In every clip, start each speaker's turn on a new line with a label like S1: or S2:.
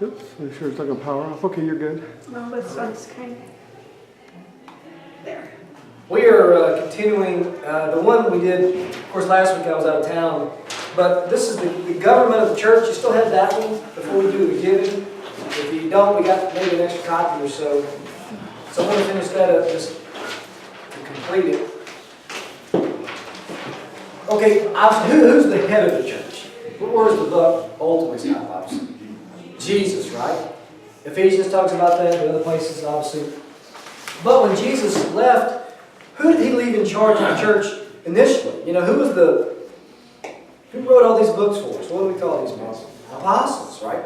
S1: Oops, make sure it's not gonna power off. Okay, you're good.
S2: No, this one's kind of there.
S3: We are continuing the one we did, of course, last week I was out of town, but this is the government of the church. You still have that one before we do the giving. If you don't, we got maybe an extra copy or so. So I'm going to finish that up just to complete it. Okay, who's the head of the church? Where's the buck ultimately stop, obviously? Jesus, right? Ephesians talks about that, and other places, obviously. But when Jesus left, who did he leave in charge of the church initially? You know, who wrote all these books for us? What do we call these apostles? Apostles, right?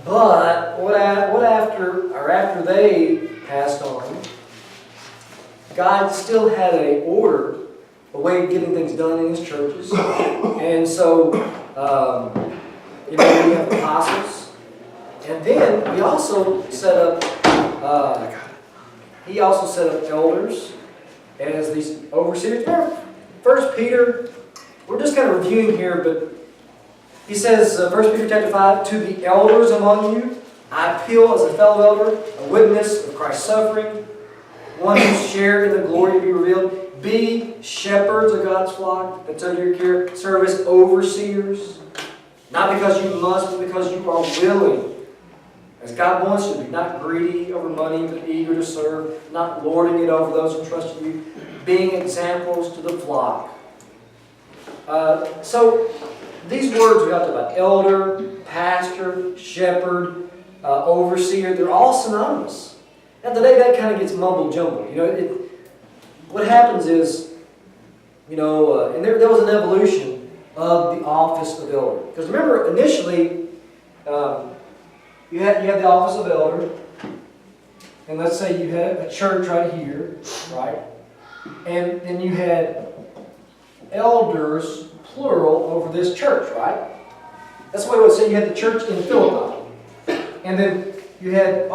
S3: But after they passed on, God still had a way of getting things done in His churches, and so we have apostles, and then we also set up. He also set up elders as these overseers. First Peter, we're just kind of reviewing here, but he says, 1 Peter chapter 5, to the elders among you, I appeal as a fellow elder, a witness of Christ's suffering, one who shared in the glory to be revealed. Be shepherds of God's flock that's under your care. Serve as overseers, not because you must, but because you are willing. As God wants you to be, not greedy over money, but eager to serve, not lording it over those who trust in you, being examples to the flock. So, these words we talked about, elder, pastor, shepherd, overseer, they're all synonymous. Now today that kind of gets mumble-jumble. You know, what happens is, and there was an evolution of the office of elder. Because remember, initially, you had the office of elder, and let's say you had a church right here, right? And then you had elders, plural, over this church, right? That's the way I would say you had the church in Philippi. And then you had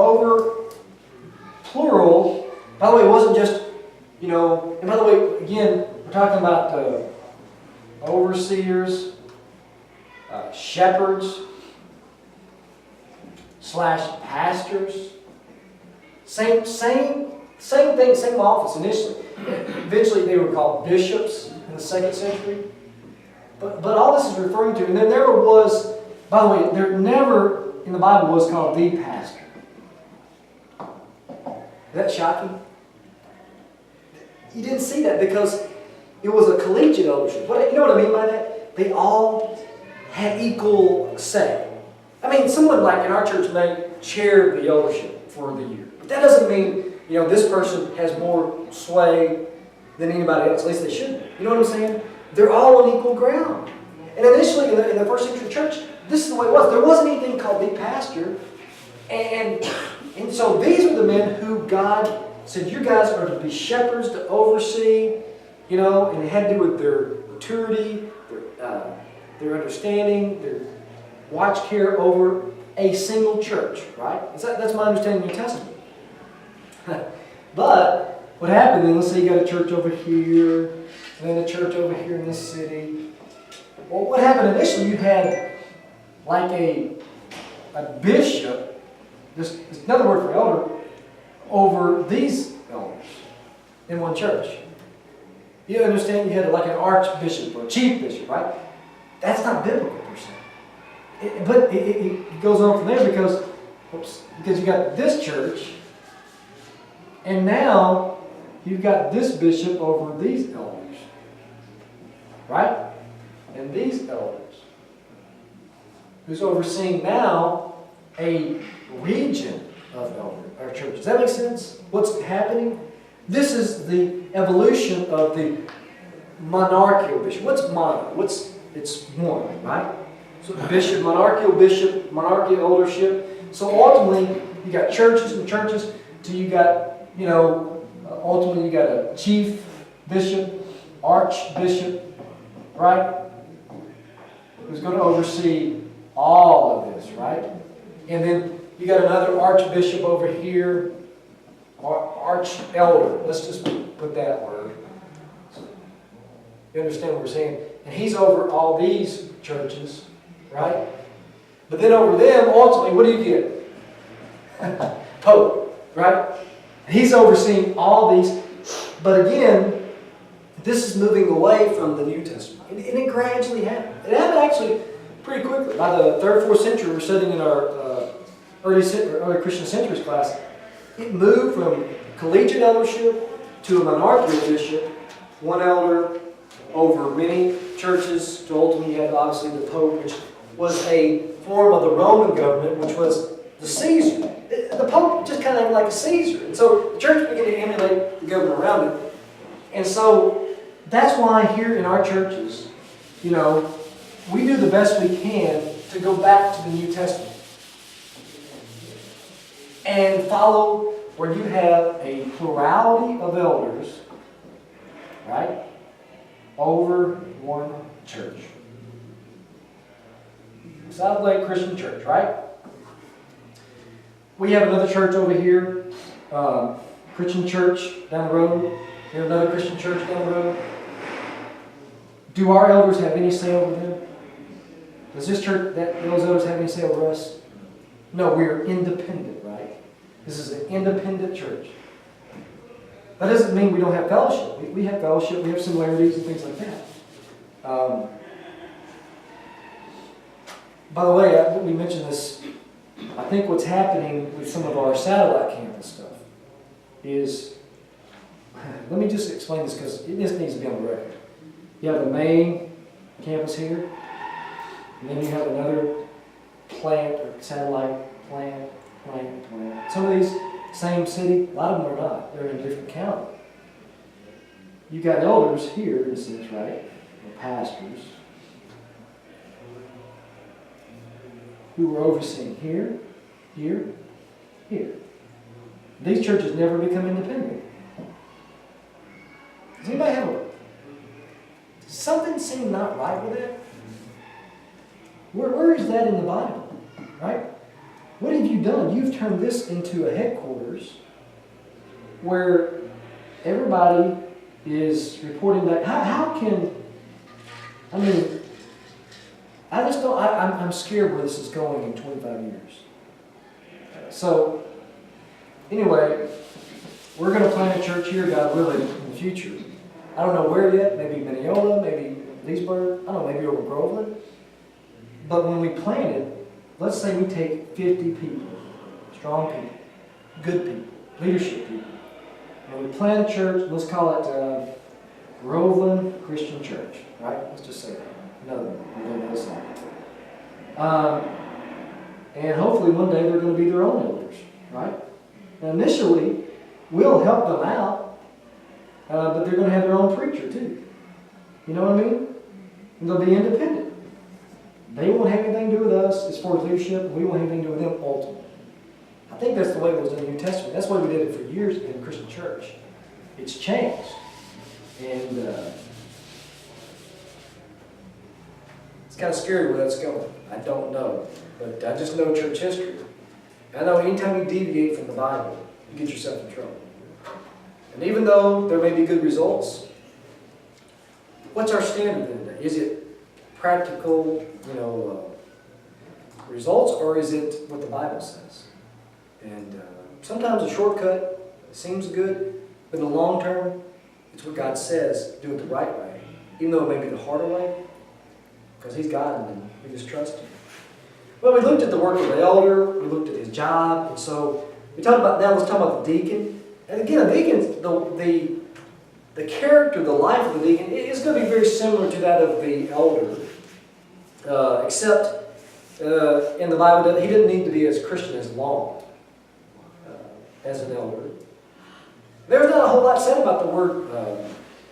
S3: plural. By the way, it wasn't just, and by the way, again, we're talking about overseers, shepherds, / pastors. Same thing, same office initially. Eventually they were called bishops in the 2nd century. But all this is referring to, and there never was, by the way, there never in the Bible was called the pastor. Is that shocking? You didn't see that because it was a collegiate eldership. You know what I mean by that? They all had equal say. I mean, someone like in our church may chair the eldership for the year. But that doesn't mean, this person has more sway than anybody else. At least they shouldn't. You know what I'm saying? They're all on equal ground. And initially in the first century church, this is the way it was. There wasn't anything called the pastor. And so these are the men who God said, you guys are to be shepherds, to oversee, and it had to do with their maturity, their understanding, their watch care over a single church, right? That's my understanding of the New Testament. But what happened then, let's say you got a church over here, and then a church over here in this city. Well, what happened initially, you had like a bishop, this is another word for elder, over these elders in one church. You understand you had like an archbishop or chief bishop, right? That's not biblical per se. But it goes on from there because you got this church, and now you've got this bishop over these elders, right? And these elders, who's overseeing now a region of our churches. Does that make sense? What's happening? This is the evolution of the monarchical bishop. What's monarch? It's one, right? So bishop, monarchical eldership. So ultimately, you got churches and churches. So you got, ultimately you got a chief bishop, archbishop, right? Who's going to oversee all of this, right? And then you got another archbishop over here, arch-elder. Let's just put that word. You understand what we're saying? And he's over all these churches, right? But then over them, ultimately, what do you get? Pope, right? He's overseeing all these. But again, this is moving away from the New Testament. And it gradually happened. It happened actually pretty quickly. By the 3rd, 4th century, we're studying in our early Christian centuries class. It moved from collegiate eldership to a monarchical bishop, one elder over many churches, to ultimately you had obviously the Pope, which was a form of the Roman government, which was the Caesar. The Pope just kind of acted like a Caesar. And so the church began to emulate the government around it. And so that's why here in our churches, we do the best we can to go back to the New Testament and follow where you have a plurality of elders, right, over one church. South Lake Christian Church, right? We have another church over here, Christian Church down the road. We have another Christian church down the road. Do our elders have any say over them? Does this church, those elders have any say over us? No, we're independent, right? This is an independent church. That doesn't mean we don't have fellowship. We have fellowship, we have similarities and things like that. By the way, we mentioned this. I think what's happening with some of our satellite campus stuff is, let me just explain this because this needs to be on the record. You have the main campus here, and then you have another plant or satellite plant. Some of these, same city, a lot of them are not. They're in a different county. You've got elders here, in a sense, right? Or pastors, who are overseeing here, here, here. These churches never become independent. Does anybody have a... Does something seem not right with that? Where is that in the Bible? Right? What have you done? You've turned this into a headquarters where everybody is reporting that. How can... I mean... I just don't... I'm scared where this is going in 25 years. So, anyway, we're going to plant a church here, God willing, in the future. I don't know where yet. Maybe Mineola, maybe Leesburg. I don't know, maybe over Groveland. But when we plant it, let's say we take 50 people, strong people, good people, leadership people, and we plant a church. Let's call it Groveland Christian Church, right? Let's just say that. Another one. And hopefully one day they're going to be their own elders, right? Now initially, we'll help them out, but they're going to have their own preacher too. You know what I mean? And they'll be independent. They won't have anything to do with us as far as leadership, and we won't have anything to do with them ultimately. I think that's the way it was in the New Testament. That's why we did it for years in the Christian church. It's changed. And it's kind of scary where that's going. I don't know. But I just know church history. I know anytime you deviate from the Bible, you get yourself in trouble. And even though there may be good results, what's our standard then today? Is it practical, results, or is it what the Bible says? And sometimes a shortcut seems good, but in the long term, it's what God says. Do it the right way, even though it may be the harder way, because He's God and we just trust Him. Well, we looked at the work of the elder, we looked at his job, and so we talked about now. Let's talk about the deacon. And again, the deacon, the character, the life of the deacon is going to be very similar to that of the elder, except in the Bible he didn't need to be as Christian as long as an elder. There's not a whole lot said about the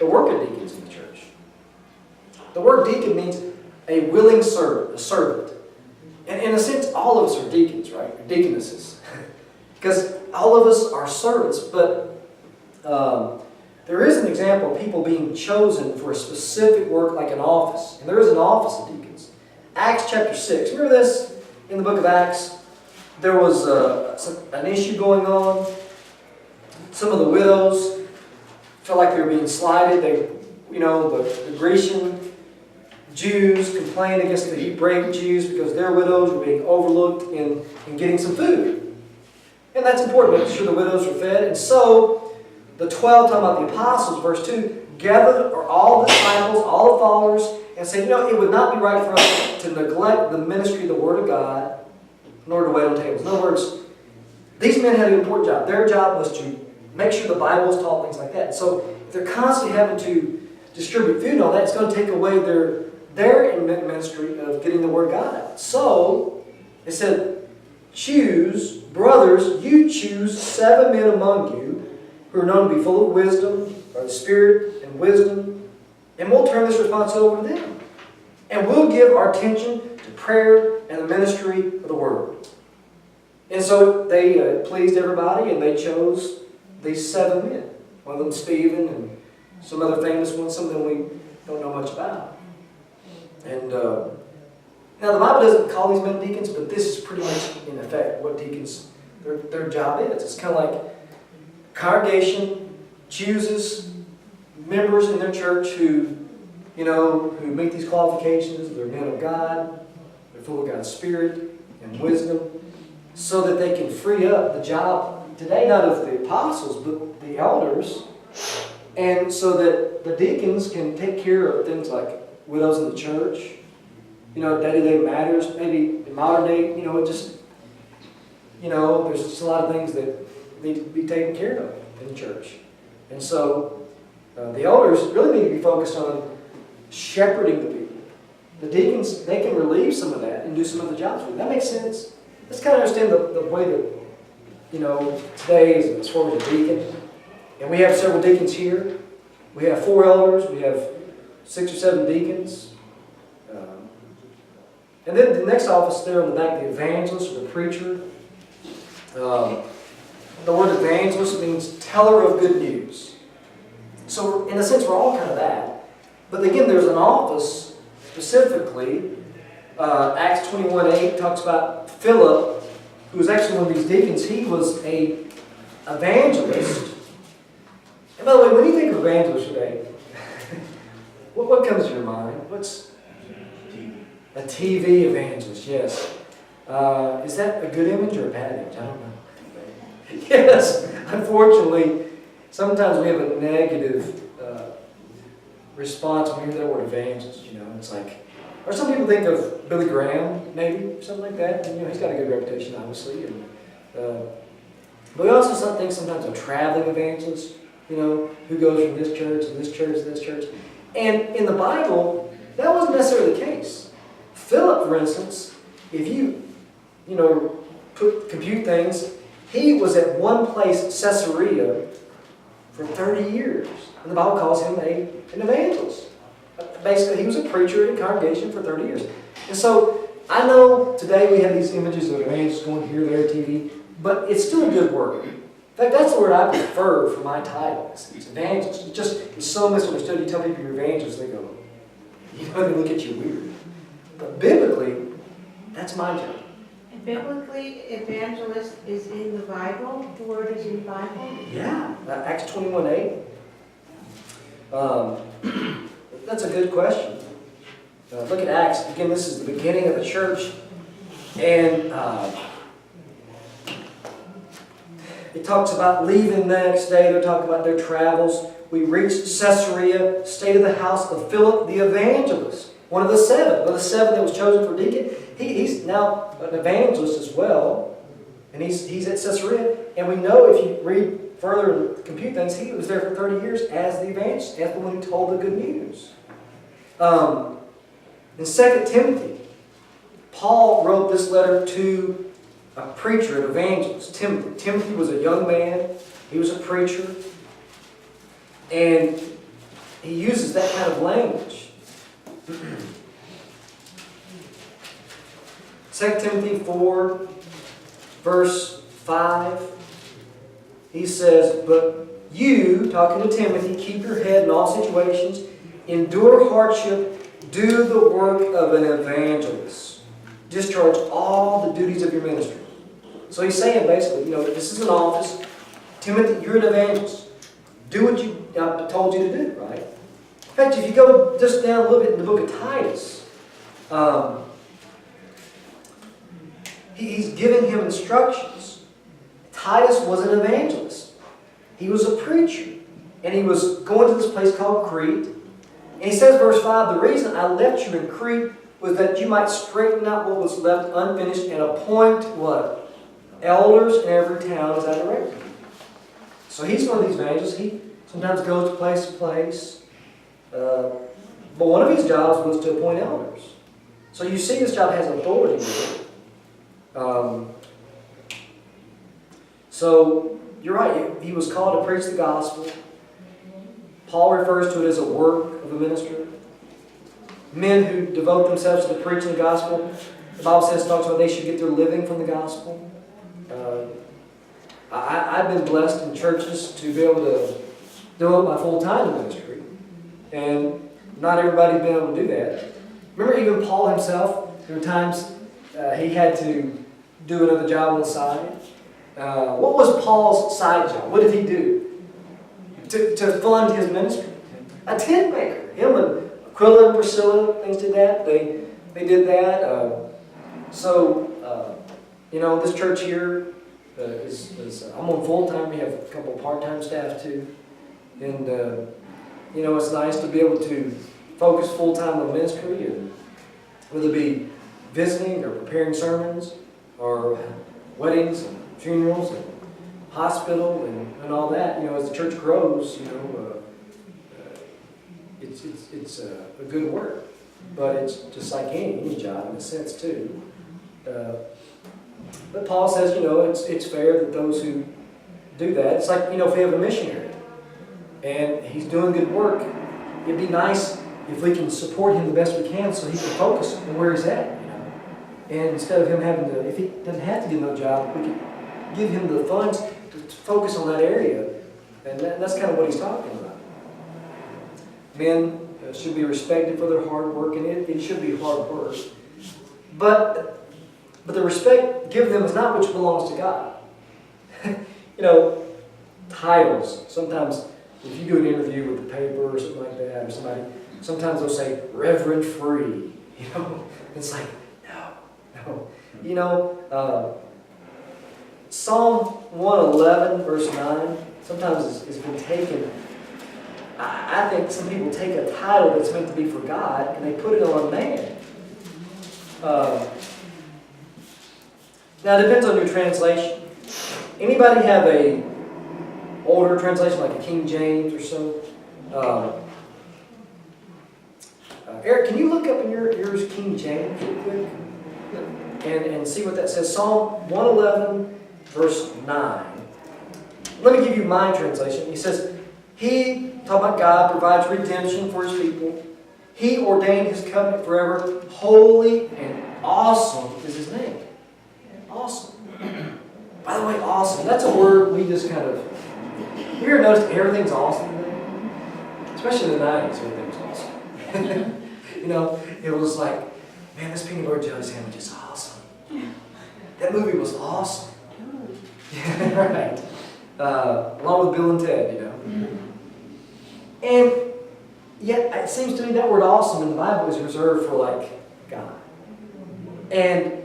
S3: work of deacons in the church. The word deacon means a willing servant, a servant. And in a sense, all of us are deacons, right? Or deaconesses. Because all of us are servants, but there is an example of people being chosen for a specific work like an office. And there is an office of deacons. Acts chapter 6. Remember this? In the book of Acts, there was an issue going on. Some of the widows felt like they were being slighted. The Grecian Jews complained against the Hebraic Jews because their widows were being overlooked in getting some food. And that's important, making sure the widows were fed. And so, the 12, talking about the apostles, verse 2, gathered all the disciples, all the followers, and said, it would not be right for us to neglect the ministry of the Word of God in order to wait on tables. In other words, these men had an important job. Their job was to make sure the Bible was taught, things like that. So, if they're constantly having to distribute food and all that, it's going to take away their ministry of getting the Word of God out. So, it said, brothers, you choose 7 men among you who are known to be full of wisdom, or the Spirit and wisdom, and we'll turn this responsibility over to them. And we'll give our attention to prayer and the ministry of the Word. And so they pleased everybody, and they chose these 7 men. One of them Stephen, and some other famous ones, some of them we don't know much about. And now the Bible doesn't call these men deacons, but this is pretty much in effect what deacons, their job is. It's kind of like congregation chooses members in their church who meet these qualifications. They're men of God, they're full of God's Spirit and wisdom, so that they can free up the job today, not of the apostles, but the elders, and so that the deacons can take care of things like widows in the church, day-to-day matters, maybe in modern day, there's just a lot of things that need to be taken care of in the church. And so the elders really need to be focused on shepherding the people. The deacons, they can relieve some of that and do some of the jobs for them. That makes sense. Let's kind of understand the way that, today is as far as a deacon. And we have several deacons here. We have 4 elders. We have 6 or 7 deacons. And then the next office there on the back, the evangelist or the preacher. The word evangelist means teller of good news. So in a sense, we're all kind of that. But again, there's an office specifically. Acts 21:8 talks about Philip, who was actually one of these deacons. He was a evangelist. And by the way, when you think of evangelist today, what comes to your mind? What's a TV evangelist? Yes. Is that a good image or a bad image? I don't know. Yes. Unfortunately, sometimes we have a negative response when we hear that word evangelist. It's like, or some people think of Billy Graham, maybe something like that. And, he's got a good reputation, obviously. And, but we also think sometimes of traveling evangelists. Who goes from this church to this church to this church. And in the Bible, that wasn't necessarily the case. Philip, for instance, if you compute things, he was at one place, Caesarea, for 30 years. And the Bible calls him an evangelist. Basically, he was a preacher in a congregation for 30 years. And so, I know today we have these images of evangelists going here, there, TV, but it's still a good word. In fact, that's the word I prefer for my title. It's evangelist. It's so misunderstood. You tell people you're evangelist, they go, they look at you weird. But biblically, that's my job.
S2: And biblically, evangelist is in the Bible. The word is in the Bible.
S3: Yeah, Acts 21:8. That's a good question. Look at Acts. Again, this is the beginning of the church. And it talks about leaving the next day. They're talking about their travels. We reached Caesarea, stayed at the house of Philip the evangelist, one of the 7. One of the 7 that was chosen for deacon. He's now an evangelist as well. And he's at Caesarea. And we know, if you read further and compute things, he was there for 30 years as the evangelist, as the one who told the good news. In 2 Timothy, Paul wrote this letter to a preacher, an evangelist, Timothy. Timothy was a young man. He was a preacher. And he uses that kind of language. 2 Timothy 4, verse 5, he says, "But you," talking to Timothy, "keep your head in all situations, endure hardship, do the work of an evangelist. Discharge all the duties of your ministry." So he's saying basically, that this is an office. Timothy, you're an evangelist. Do what I told you to do, right? fact, if you go just down a little bit in the book of Titus, he's giving him instructions. Titus was an evangelist. He was a preacher. And he was going to this place called Crete. And he says, verse 5, the reason I left you in Crete was that you might straighten out what was left unfinished and appoint what? Elders in every town as I directed you. So he's one of these evangelists. He sometimes goes to place. But one of his jobs was to appoint elders. So you see this job has authority with it. So you're right. He was called to preach the gospel. Paul refers to it as a work of a minister. Men who devote themselves to the preaching of the gospel, the Bible talks about they should get their living from the gospel. I've been blessed in churches to be able to devote my full time to ministry. And not everybody's been able to do that. Remember even Paul himself, there were times he had to do another job on the side. What was Paul's side job? What did he do to fund his ministry? A tent maker. Him and Aquila and Priscilla, things did that. They did that. This church here I'm on full time. We have a couple of part-time staff too. And, it's nice to be able to focus full time on ministry, and whether it be visiting or preparing sermons or weddings and funerals and hospital and all that. As the church grows, it's a good work, but it's just like any job in a sense too. But Paul says, it's fair that those who do that. It's like if we have a missionary and he's doing good work, it'd be nice if we can support him the best we can so he can focus on where he's at. And instead of him having to, if he doesn't have to get another job, we can give him the funds to focus on that area. And that's kind of what he's talking about. Men should be respected for their hard work, and it should be hard work. But the respect given them is not which belongs to God. Titles. Sometimes if you do an interview with the paper or something like that, or somebody, sometimes they'll say Reverend Free. It's like, no. Psalm 111, verse 9, sometimes has been taken. I think some people take a title that's meant to be for God and they put it on man. Now, it depends on your translation. Anybody have a older translation, like a King James or so? Eric, can you look up in yours King James real quick? And see what that says. Psalm 111, verse 9. Let me give you my translation. He says, He, talking about God, provides redemption for His people. He ordained His covenant forever. Holy and awesome is His name. Awesome. By the way, awesome. That's a word we just kind of... You ever noticed everything's awesome today? Especially in the 90s, everything was awesome. It was like, man, this peanut butter jelly sandwich is awesome. That movie was awesome. Yeah, right. Along with Bill and Ted, And yet, it seems to me that word awesome in the Bible is reserved for, God. And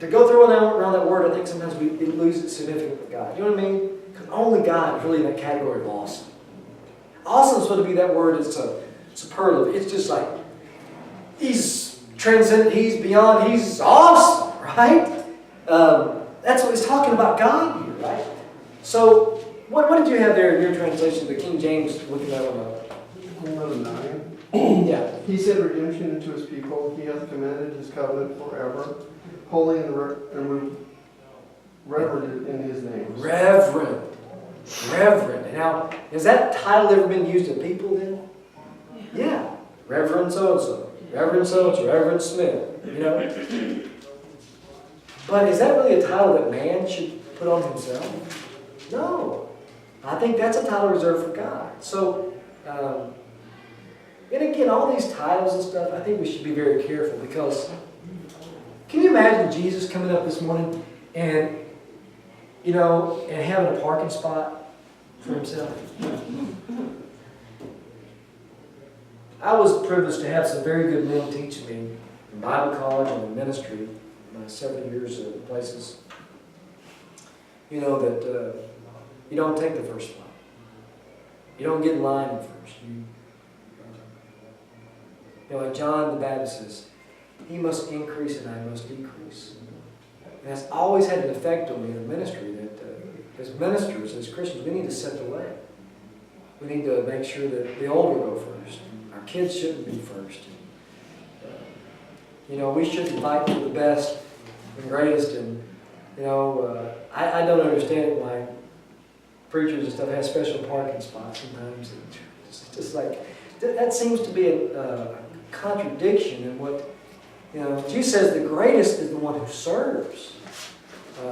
S3: to go through around that word, I think sometimes it loses its significance with God. You know what I mean? Because only God is really in that category of awesome. Awesome is supposed to be that word. It's a superlative. It's just like, He's transcendent, He's beyond, He's awesome, right? That's what He's talking about God here, right? So, what did you have there in your translation, the King James, looking that one up?
S1: 11:9.
S3: Yeah.
S1: He said redemption into His people. He hath commanded His covenant forever. Holy and reverend in His name.
S3: Reverend. Now, has that title ever been used of people then? Yeah. Reverend so-and-so. Reverend so-and-so. Reverend Smith. But is that really a title that man should put on himself? No. I think that's a title reserved for God. So, and again, all these titles and stuff, I think we should be very careful because can you imagine Jesus coming up this morning and, and having a parking spot for Himself? I was privileged to have some very good men teach me in Bible college and in ministry, my 7 years of places. You know that you don't take the first line. You don't get in line at first. You know, like John the Baptist says, he must increase and I must decrease. And that's always had an effect on me in the ministry that as ministers, as Christians, we need to set the way. We need to make sure that the older go first. Our kids shouldn't be first. You know, we shouldn't fight for the best and greatest. And, you know, I don't understand why preachers and stuff have special parking spots sometimes. It's just like, that seems to be a contradiction in what, you know, Jesus says the greatest is the one who serves.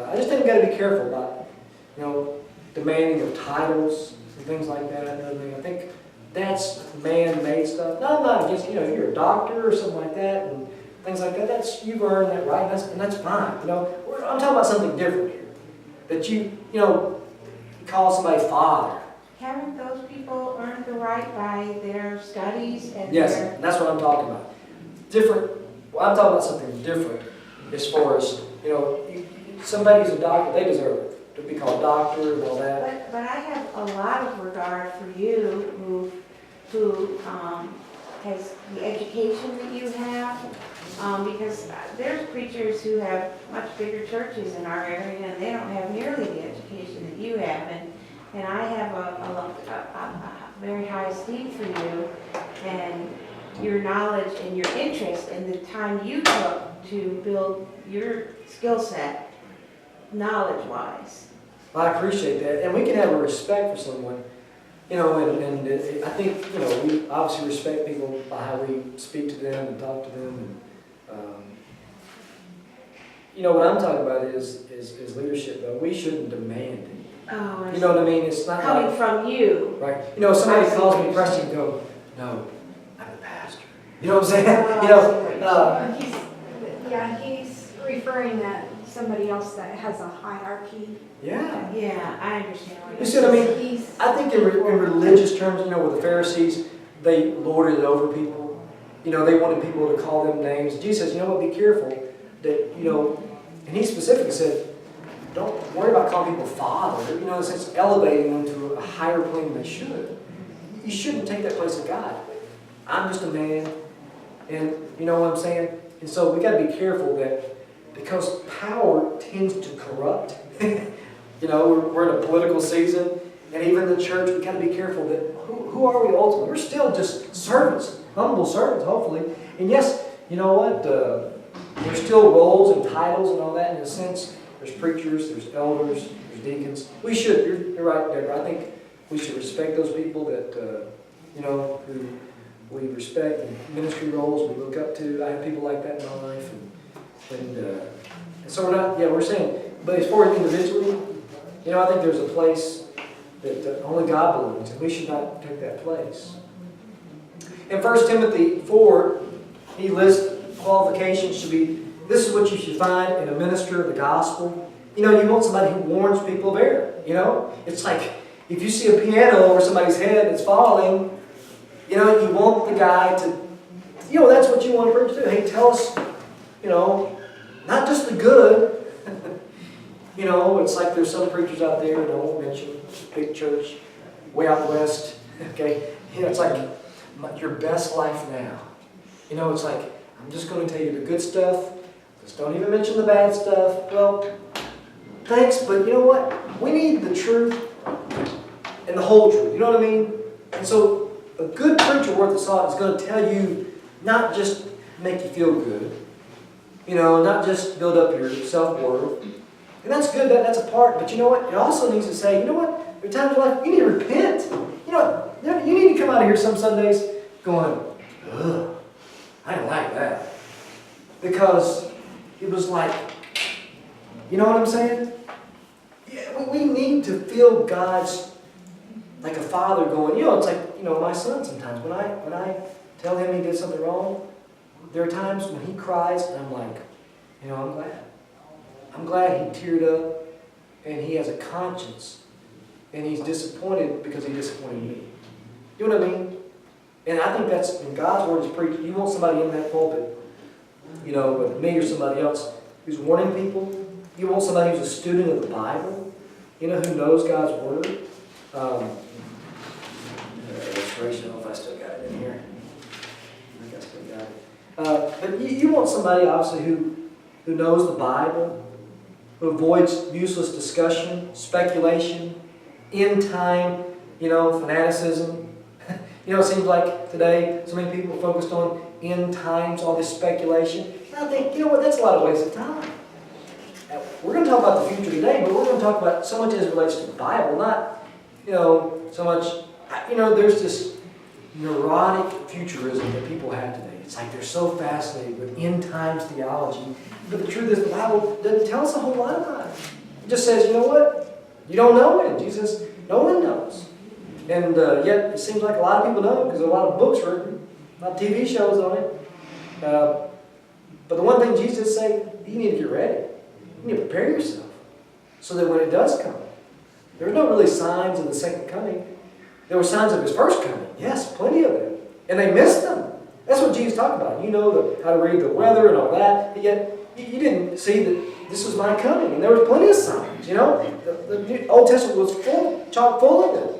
S3: I just think we've got to be careful about, you know, demanding of titles and things like that. I think that's man-made stuff. No, I'm not against, you know, you're a doctor or something like that and things like that. That's, you've earned that right, and that's fine. You know, I'm talking about something different here. That you know, you call somebody father.
S2: Haven't those people earned the right by their studies and
S3: Yes,
S2: their...
S3: that's what I'm talking about. Different. Well, I'm talking about something different as far as, you know, somebody's a doctor, they deserve it to be called doctor and all that.
S2: But I have a lot of regard for you who has the education that you have, because there's preachers who have much bigger churches in our area and they don't have nearly the education that you have. And I have a very high esteem for you and your knowledge and your interest and the time you took to build your skill set knowledge-wise.
S3: Well, I appreciate that. And we can have a respect for someone, you know, and I think, you know, we obviously respect people by how we speak to them and talk to them. And, you know, what I'm talking about is leadership, though. We shouldn't demand it.
S2: Oh,
S3: You know what I mean? It's not
S2: coming
S3: like,
S2: from you.
S3: right? You know, if somebody
S2: I see
S3: calls
S2: what
S3: me
S2: you're
S3: Preston,
S2: saying.
S3: go, no, I'm a pastor. You know what I'm saying? You know,
S4: He's referring that somebody else that has a hierarchy.
S3: yeah.
S2: Yeah, I understand what
S3: You
S2: you're
S3: see what I mean?
S4: He's
S3: I think in religious terms, you know, with the Pharisees, they lorded it over people. You know, they wanted people to call them names. Jesus says, you know what, be careful that, you know, and he specifically said, don't worry about calling people father. You know, in a sense, elevating them to a higher plane than they should. You shouldn't take that place of God. I'm just a man, and you know what I'm saying? And so we got to be careful that, because power tends to corrupt. You know, we're in a political season, and even the church, we got to be careful that who are we ultimately? We're still just servants, humble servants, hopefully. And yes, you know what? There's still roles and titles and all that in a sense. There's preachers, there's elders, there's deacons. We should, you're right, Deborah. I think we should respect those people that, you know, who we respect in ministry roles we look up to. I have people like that in my life. And so we're not, we're saying, but as far as individually, you know, I think there's a place that only God belongs, and we should not take that place. In 1 Timothy 4, he lists qualifications should be, this is what you should find in a minister of the gospel. You know, you want somebody who warns people of error, you know? It's like, if you see a piano over somebody's head that's falling, you know, you want the guy to, you know, that's what you want to preach to. Hey, tell us, you know, not just the good. You know, it's like there's some preachers out there, and I won't mention, big church, way out west, okay? You know, it's like, your best life now. You know, it's like, I'm just going to tell you the good stuff. Just don't even mention the bad stuff. Well, thanks, but you know what? We need the truth and the whole truth. You know what I mean? And so, a good preacher worth a salt is going to tell you, not just make you feel good, you know, not just build up your self-worth. And that's good, that's a part, but you know what? It also needs to say, you know what? There are times in life you need to repent. You know, you need to come out of here some Sundays going, ugh, I don't like that. Because it was like, you know what I'm saying? Yeah, we need to feel God's, like a father going, you know, it's like, you know, my son sometimes, when I tell him he did something wrong, there are times when he cries and I'm like, you know, I'm glad. I'm glad he teared up and he has a conscience and he's disappointed because he disappointed me. You know what I mean? And I think that's, when God's word is preached, you want somebody in that pulpit, you know, with me or somebody else who's warning people. You want somebody who's a student of the Bible, you know, who knows God's word. Illustration, I don't know if I still got it in here. I think I still got it. But you want somebody, obviously, who knows the Bible, who avoids useless discussion, speculation, end time, you know, fanaticism. You know, it seems like today so many people are focused on end times, all this speculation. And I think, you know what, that's a lot of waste of time. We're going to talk about the future today, but we're going to talk about so much as it relates to the Bible, not, you know, so much, you know, there's this neurotic futurism that people have today. It's like they're so fascinated with end times theology, but the truth is the Bible doesn't tell us a whole lot about it. It just says, you know what, you don't know when. Jesus, no one knows. And yet it seems like a lot of people know because there are a lot of books written, a lot of TV shows on it. But the one thing Jesus said, you need to get ready. You need to prepare yourself so that when it does come, there were no really signs of the second coming. There were signs of his first coming. Yes, plenty of them. And they missed them. That's what Jesus talked about. You know how to read the weather and all that, but yet you didn't see that this was my coming. And there was plenty of signs, you know. The Old Testament was chock full of them.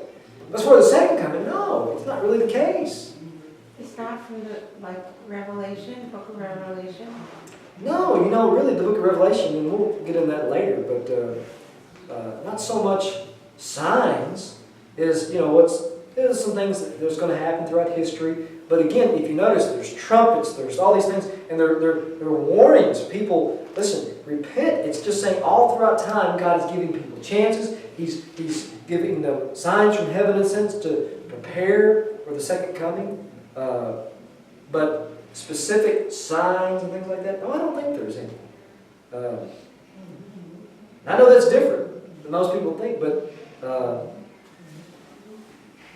S3: As for the second coming, no, it's not really the case.
S2: It's not from the, like, Revelation, book of Revelation?
S3: No, you know, really the book of Revelation, and we'll get into that later, but not so much signs is, you know, there's some things that there's going to happen throughout history. But again, if you notice, there's trumpets, there's all these things, and they're warnings. People, listen, repent. It's just saying all throughout time, God is giving people chances. He's giving them signs from heaven, in a sense, to prepare for the second coming. But specific signs and things like that, no, I don't think there's any. I know that's different than most people think, but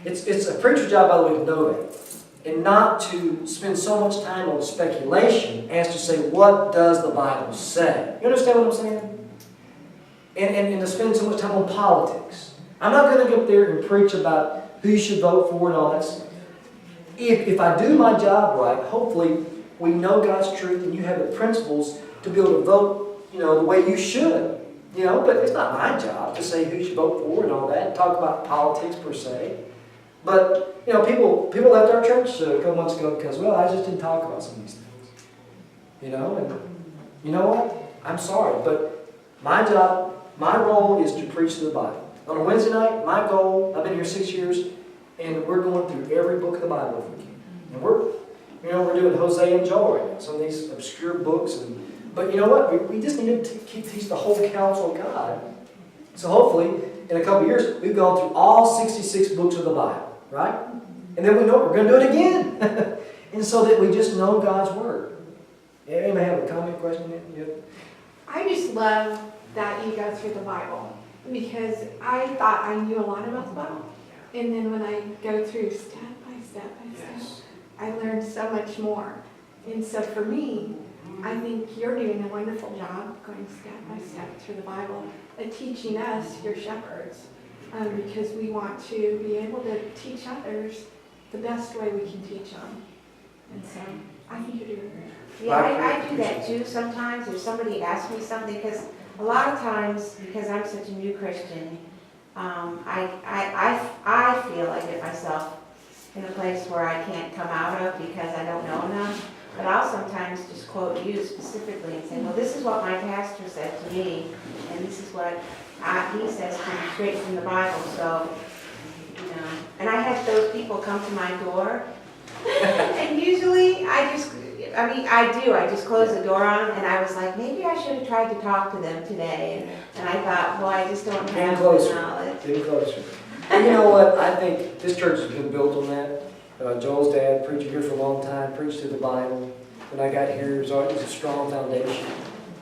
S3: it's a preacher's job, by the way, to know that. And not to spend so much time on speculation as to say, what does the Bible say? You understand what I'm saying? And to spend so much time on politics. I'm not going to get up there and preach about who you should vote for and all that stuff. If I do my job right, hopefully we know God's truth and you have the principles to be able to vote, you know, the way you should. You know, but it's not my job to say who you should vote for and all that, and talk about politics per se. But, you know, people left our church a couple months ago because, well, I just didn't talk about some of these things. You know, and you know what? I'm sorry, but my job, my role is to preach the Bible. On a Wednesday night, my goal, I've been here 6 years, and we're going through every book of the Bible if we can. And we're doing Hosea and Joel right now, some of these obscure books. But you know what? We just need to teach the whole counsel of God. So hopefully, in a couple of years, we've gone through all 66 books of the Bible. Right? And then we know we're going to do it again. And so that we just know God's Word. Anybody have a comment, question? Yep.
S4: I just love that you go through the Bible because I thought I knew a lot about the Bible. And then when I go through step by step by step, I learned so much more. And so for me, I think you're doing a wonderful job going step by step through the Bible and teaching us, your shepherds. Because we want to be able to teach others the best way we can teach them. And so I think you're doing great.
S2: Yeah, I do that too sometimes if somebody asks me something, because a lot of times, because I'm such a new Christian, I feel I get myself in a place where I can't come out of because I don't know enough. But I'll sometimes just quote you specifically and say, well, this is what my pastor said to me, and this is what he says comes straight from the Bible. So, you know, and I have those people come to my door, and usually I just close the door on them, and I was like, maybe I should have tried to talk to them today, and I thought, well, I just don't have the knowledge.
S3: Getting closer. And you know what? I think this church has been built on that. Joel's dad, preacher here for a long time, preached through the Bible. When I got here, it was a strong foundation.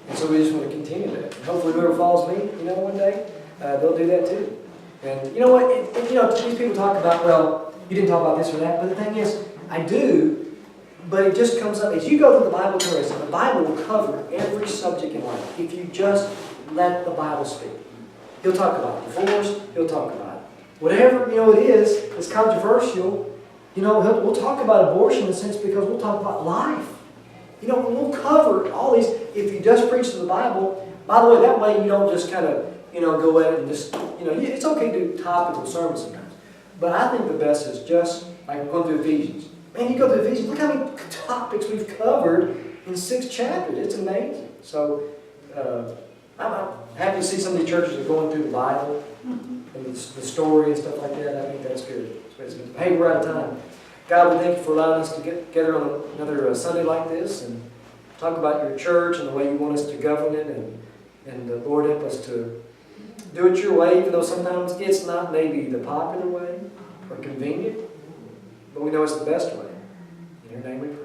S3: And so we just want to continue that. And hopefully whoever follows me, you know, one day, they'll do that too. And you know what? You know, these people talk about, well, you didn't talk about this or that, but the thing is, I do, but it just comes up. As you go through the Bible, the Bible will cover every subject in life if you just let the Bible speak. He'll talk about divorce, he'll talk about whatever, you know, it is, it's controversial. You know, we'll talk about abortion in a sense because we'll talk about life. You know, we'll cover all these. If you just preach to the Bible, by the way, that way you don't just kind of, go at it and just, it's okay to do topical sermons sometimes. But I think the best is just like going through Ephesians. Man, you go through Ephesians, look how many topics we've covered in 6 chapters. It's amazing. So, I'm happy to see some of the churches are going through the Bible and the story and stuff like that. I think that's good. Hey, we're out of time. God, we thank you for allowing us to get together on another Sunday like this and talk about your church and the way you want us to govern it. And Lord, help us to do it your way, even though sometimes it's not maybe the popular way or convenient, but we know it's the best way. In your name we pray.